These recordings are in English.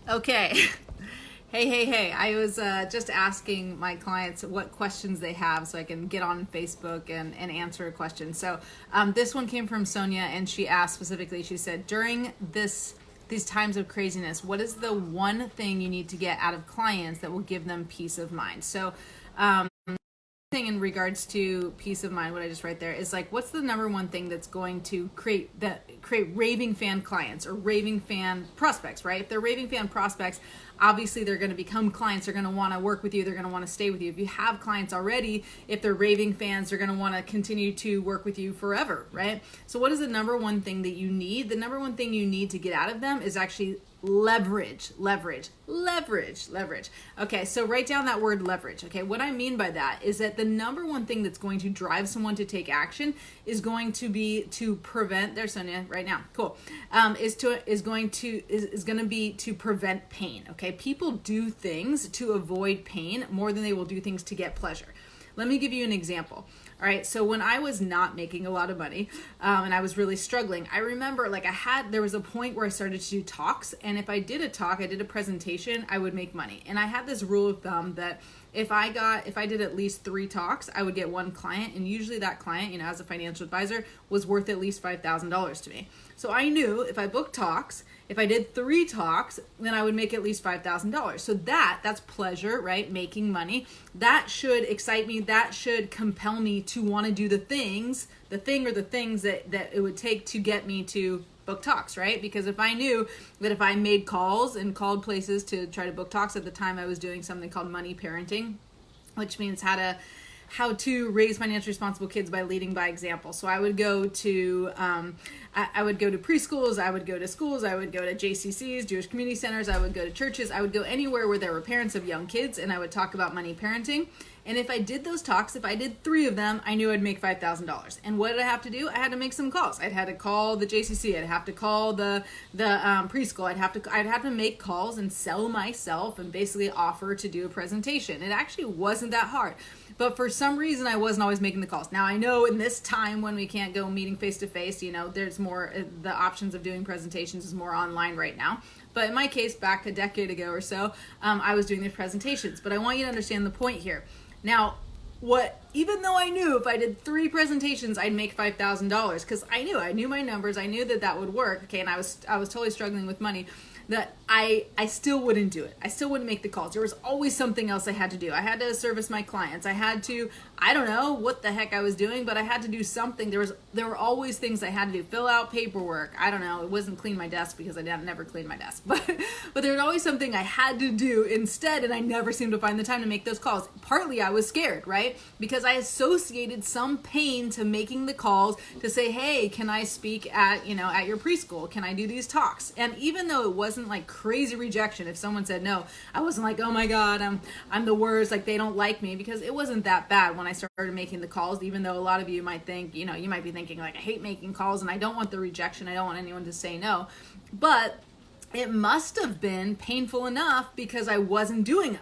Okay. Hey. I was just asking my clients what questions they have so I can get on Facebook and answer a question. So this one came from Sonia, and she asked specifically, she said, during these times of craziness, what is the one thing you need to get out of clients that will give them peace of mind? So thing in regards to peace of mind, what I just write there is like, what's the number one thing that's going to create raving fan clients or raving fan prospects, right? If they're raving fan prospects, obviously they're going to become clients. They're going to want to work with you. They're going to want to stay with you. If you have clients already, if they're raving fans, they're going to want to continue to work with you forever, right? So what is the number one thing that you need? The number one thing you need to get out of them is actually leverage. Okay, so write down that word leverage. Okay, what I mean by that is that the number one thing that's going to drive someone to take action is going to be to prevent, there's Sonia right now, cool, is going to be to prevent pain. Okay, people do things to avoid pain more than they will do things to get pleasure. Let me give you an example. All right, so when I was not making a lot of money and I was really struggling, I remember there was a point where I started to do talks, and if I did a presentation, I would make money. And I had this rule of thumb that if I did at least 3 talks, I would get 1 client, and usually that client, as a financial advisor, was worth at least $5,000 to me. So I knew if I booked talks, if I did 3 talks, then I would make at least $5,000. So that's pleasure, right? Making money. That should excite me. That should compel me to want to do the things that it would take to get me to book talks, right? Because if I knew that if I made calls and called places to try to book talks, at the time I was doing something called money parenting, which means how to raise financially responsible kids by leading by example. So I would go to preschools, I would go to schools, I would go to JCCs, Jewish community centers, I would go to churches, I would go anywhere where there were parents of young kids, and I would talk about money parenting. And if I did those talks, if I did 3 of them, I knew I'd make $5,000. And what did I have to do? I had to make some calls. I'd had to call the JCC. I'd have to call the preschool. I'd have to make calls and sell myself and basically offer to do a presentation. It actually wasn't that hard. But for some reason, I wasn't always making the calls. Now, I know in this time when we can't go meeting face-to-face, there's more, the options of doing presentations is more online right now. But in my case, back a decade ago or so, I was doing these presentations. But I want you to understand the point here. Now, even though I knew if I did 3 presentations, I'd make $5,000, because I knew my numbers, I knew that would work, okay, and I was totally struggling with money, that I still wouldn't do it. I still wouldn't make the calls. There was always something else I had to do. I had to service my clients. I had to, I don't know what the heck I was doing, but I had to do something. There were always things I had to do. Fill out paperwork. I don't know. It wasn't clean my desk, because I never cleaned my desk. But there was always something I had to do instead, and I never seemed to find the time to make those calls. Partly I was scared, right? Because I associated some pain to making the calls to say, hey, can I speak at your preschool? Can I do these talks? And even though it wasn't like crazy rejection, if someone said no, I wasn't like, oh my God, I'm the worst, like they don't like me, because it wasn't that bad when I started making the calls. Even though a lot of you might think, you might be thinking like, I hate making calls and I don't want the rejection, I don't want anyone to say no, but it must have been painful enough because I wasn't doing them.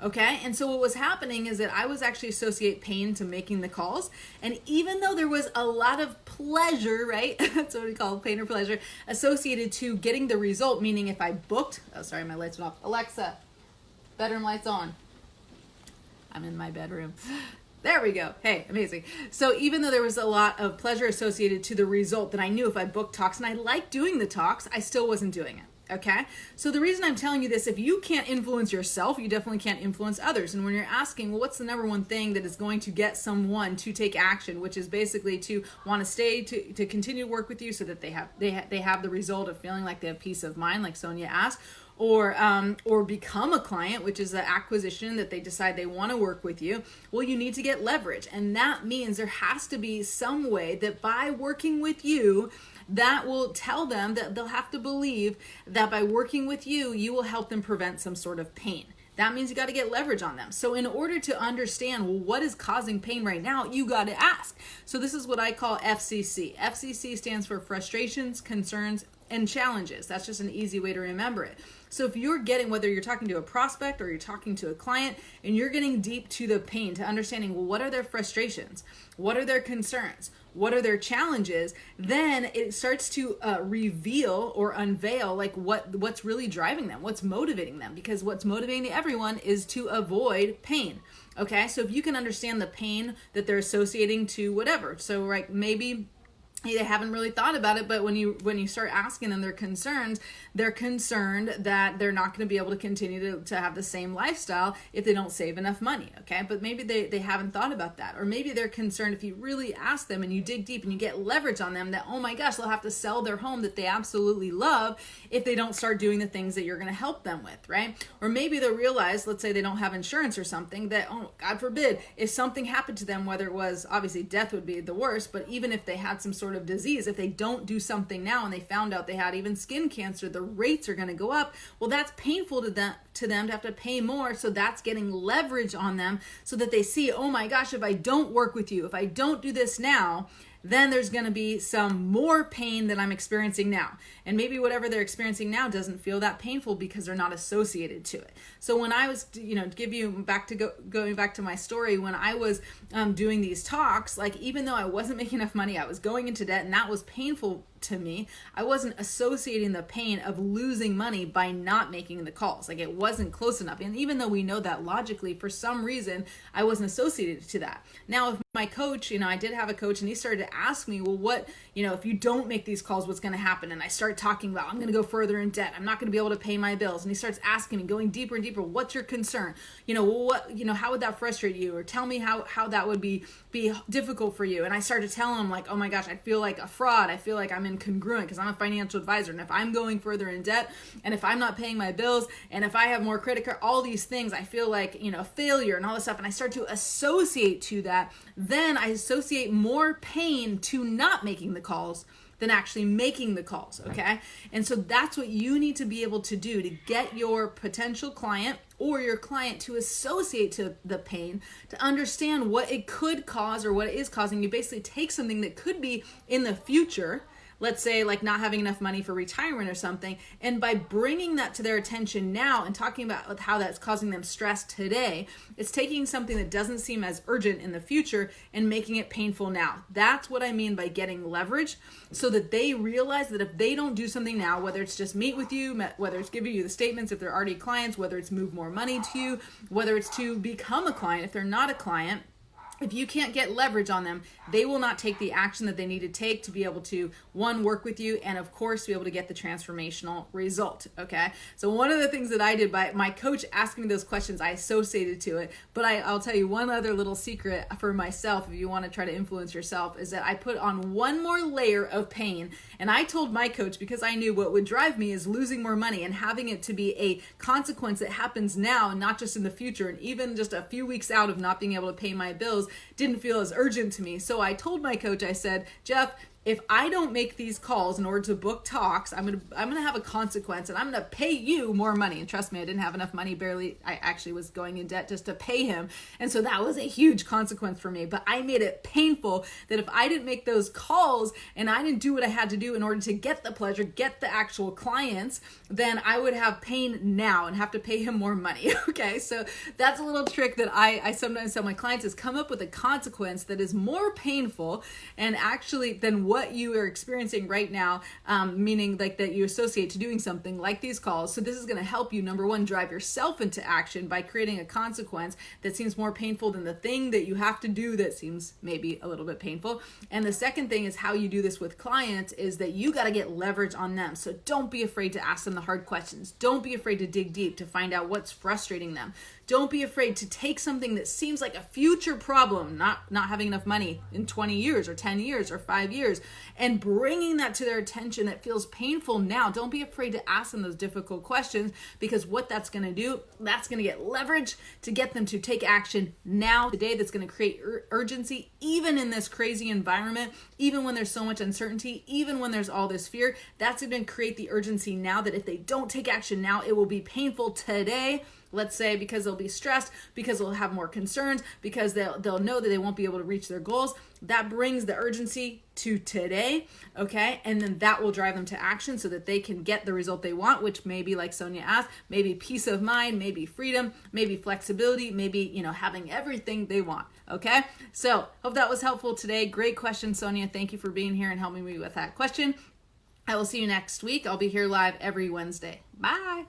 Okay, and so what was happening is that I was actually associate pain to making the calls, and even though there was a lot of pleasure, right, that's what we call pain or pleasure, associated to getting the result, meaning if I booked, oh sorry, my lights went off, Alexa, bedroom lights on, I'm in my bedroom, there we go, hey, amazing. So even though there was a lot of pleasure associated to the result, that I knew if I booked talks, and I liked doing the talks, I still wasn't doing it. Okay, so the reason I'm telling you this, if you can't influence yourself, you definitely can't influence others. And when you're asking, well, what's the number one thing that is going to get someone to take action, which is basically to want to stay, to continue to work with you so that they have the result of feeling like they have peace of mind, like Sonia asked, or become a client, which is the acquisition that they decide they want to work with you. Well, you need to get leverage. And that means there has to be some way that by working with you, that will tell them that they'll have to believe that by working with you, you will help them prevent some sort of pain. That means you got to get leverage on them. So in order to understand, well, what is causing pain right now, you got to ask. So this is what I call FCC. FCC stands for frustrations, concerns, and challenges. That's just an easy way to remember it. So if you're getting, whether you're talking to a prospect or you're talking to a client, and you're getting deep to the pain, to understanding, well, what are their frustrations? What are their concerns? what are their challenges, then it starts to reveal or unveil like what's really driving them, what's motivating them, because what's motivating everyone is to avoid pain. Okay, so if you can understand the pain that they're associating to whatever, so like maybe they haven't really thought about it, but when you start asking them their concerns, they're concerned that they're not going to be able to continue to have the same lifestyle if they don't save enough money, okay? But maybe they haven't thought about that. Or maybe they're concerned if you really ask them and you dig deep and you get leverage on them that, oh my gosh, they'll have to sell their home that they absolutely love if they don't start doing the things that you're going to help them with, right? Or maybe they'll realize, let's say they don't have insurance or something, that, oh, God forbid, if something happened to them, whether it was, obviously death would be the worst, but even if they had some sort of disease, if they don't do something now and they found out they had even skin cancer, the rates are going to go up. Well, that's painful to them to have to pay more. So that's getting leverage on them so that they see, oh my gosh, if I don't work with you, if I don't do this now, then there's going to be some more pain that I'm experiencing now. And maybe whatever they're experiencing now doesn't feel that painful because they're not associated to it. So when I was, going back to my story, when I was doing these talks, like even though I wasn't making enough money, I was going into debt and that was painful to me, I wasn't associating the pain of losing money by not making the calls. Like it wasn't close enough. And even though we know that logically, for some reason, I wasn't associated to that. Now, if my coach, I did have a coach and he started to ask me, well, what, if you don't make these calls, what's going to happen? And I start talking about, I'm going to go further in debt. I'm not going to be able to pay my bills. And he starts asking me, going deeper and deeper, what's your concern? How would that frustrate you? Or tell me how that would be difficult for you. And I started telling him like, oh my gosh, I feel like a fraud. I feel like I'm incongruent because I'm a financial advisor. And if I'm going further in debt and if I'm not paying my bills and if I have more credit card, all these things, I feel like, failure and all this stuff. And I start to associate to that. Then I associate more pain to not making the calls than actually making the calls, okay? And so that's what you need to be able to do to get your potential client or your client to associate to the pain, to understand what it could cause or what it is causing. You basically take something that could be in the future, let's say like not having enough money for retirement or something, and by bringing that to their attention now and talking about how that's causing them stress today, it's taking something that doesn't seem as urgent in the future and making it painful now. That's what I mean by getting leverage, so that they realize that if they don't do something now, whether it's just meet with you, whether it's giving you the statements if they're already clients, whether it's move more money to you, whether it's to become a client if they're not a client, if you can't get leverage on them, they will not take the action that they need to take to be able to, one, work with you, and of course, be able to get the transformational result, okay? So one of the things that I did by my coach asking me those questions, I associated to it, but I'll tell you one other little secret for myself, if you want to try to influence yourself, is that I put on one more layer of pain, and I told my coach, because I knew what would drive me is losing more money and having it to be a consequence that happens now, not just in the future, and even just a few weeks out of not being able to pay my bills, didn't feel as urgent to me. So I told my coach, I said, Jeff, if I don't make these calls in order to book talks, I'm gonna have a consequence, and I'm gonna pay you more money. And trust me, I didn't have enough money. Barely, I actually was going in debt just to pay him, and so that was a huge consequence for me. But I made it painful that if I didn't make those calls and I didn't do what I had to do in order to get the pleasure, get the actual clients, then I would have pain now and have to pay him more money. Okay, so that's a little trick that I sometimes tell my clients is come up with a consequence that is more painful and actually than what you are experiencing right now, meaning like that you associate to doing something like these calls. So this is going to help you, number one, drive yourself into action by creating a consequence that seems more painful than the thing that you have to do that seems maybe a little bit painful. And the second thing is how you do this with clients is that you got to get leverage on them. So don't be afraid to ask them the hard questions. Don't be afraid to dig deep to find out what's frustrating them. Don't be afraid to take something that seems like a future problem, not having enough money in 20 years or 10 years or 5 years, and bringing that to their attention that feels painful now. Don't be afraid to ask them those difficult questions, because what that's going to do, that's going to get leverage to get them to take action now, today. That's going to create urgency, even in this crazy environment, even when there's so much uncertainty, even when there's all this fear. That's going to create the urgency now that if they don't take action now, it will be painful today let's say because they'll be stressed, because they'll have more concerns, because they'll know that they won't be able to reach their goals. That brings the urgency to today, okay? And then that will drive them to action so that they can get the result they want, which may be, like Sonia asked, maybe peace of mind, maybe freedom, maybe flexibility, maybe, having everything they want, okay? So hope that was helpful today. Great question, Sonia. Thank you for being here and helping me with that question. I will see you next week. I'll be here live every Wednesday. Bye.